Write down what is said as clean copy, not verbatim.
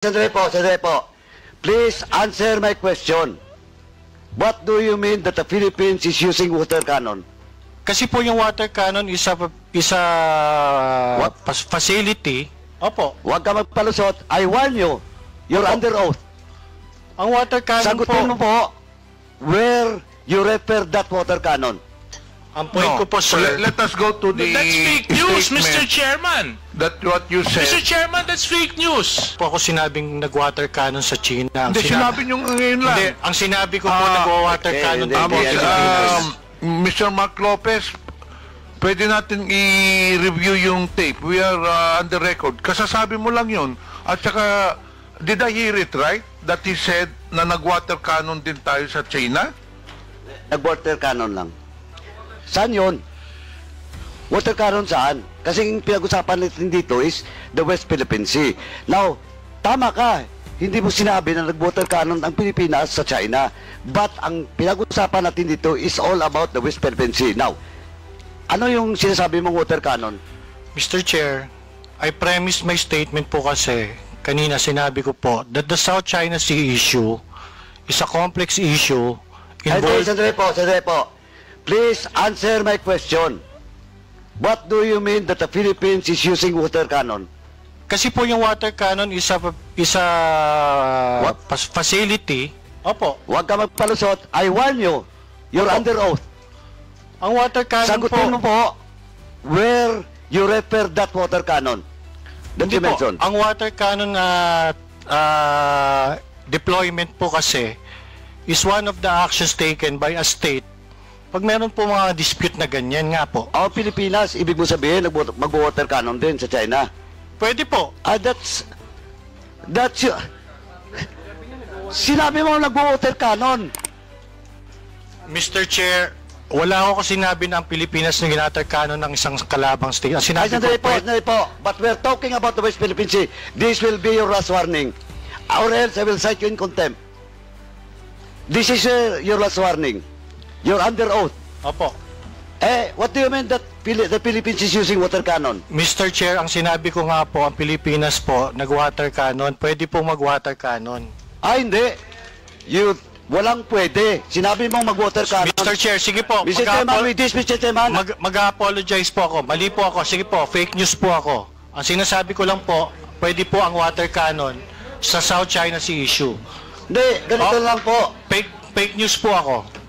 Sandali po. Please answer my question. What do you mean that the Philippines is using water cannon? Kasi po yung water cannon is a facility. Opo. Huwag ka magpalusot. I warn you. You're Opo. under oath. Ang water cannon Sagutin mo po, po where you refer that water cannon. ang point ko po, sir. Let us go to the That's fake news, statement Mr. Chairman. That what you said. Mr. Chairman, that's fake news. Po ako sinabing nag-water cannon sa China. Ang Hindi, sinabi nyo ngayon lang. Hindi, ang sinabi ko po nag-water cannon hindi, din po hindi, sa Pilipinas. Mr. Mark Lopez, pwede natin i-review yung tape. We are on the record. Kasasabi mo lang yun. At saka, did I hear it right? That he said na nag-water cannon din tayo sa China? Nag-water cannon lang. Saan yun? Water cannon saan? Kasi yung pinag-usapan natin dito is the West Philippine Sea. Now, tama ka. Hindi mo sinabi na nag-water cannon ang Pilipinas sa China. But ang pinag-usapan natin dito is all about the West Philippine Sea. Now, ano yung sinasabi mong water cannon? Mr. Chair, I premise my statement po kasi kanina sinabi ko po that the South China Sea issue is a complex issue involved... Sandali po. Please answer my question. What do you mean that the Philippines is using water cannon? Kasi po yung water cannon is a What? facility. Opo. Huwag ka magpalusot. I warn you. You're Opo. under oath. Ang water cannon Sagutin mo po... po where you refer that water cannon that Hindi you po. mentioned. Ang water cannon deployment po kasi is one of the actions taken by a state pag meron po mga dispute na ganyan nga po. Ang Pilipinas, ibig mo sabihin, mag-water cannon din sa China. Pwede po. That's sinabi mo nag-water cannon. Mr. Chair, wala ako sinabi na ang Pilipinas na ginater cannon ng isang kalabang state. Ang sinabi ko Sandali po. But we're talking about the West Philippine Sea. This will be your last warning. Or else I will cite you in contempt. This is your last warning. You're under oath. Opo. What do you mean that the Philippines is using water cannon? Mr. Chair, ang sinabi ko nga po, ang Pilipinas po, nag-water cannon, pwede pong mag-water cannon. Hindi. Walang pwede. Sinabi mong mag-water cannon. Mr. Chair, sige po. Mr. Chairman, with this, Mr. Chairman. Mag-apologize po ako. Mali po ako. Sige po, fake news po ako. Ang sinasabi ko lang po, pwede po ang water cannon sa South China Sea issue. Hindi, ganito lang po. Fake news po ako.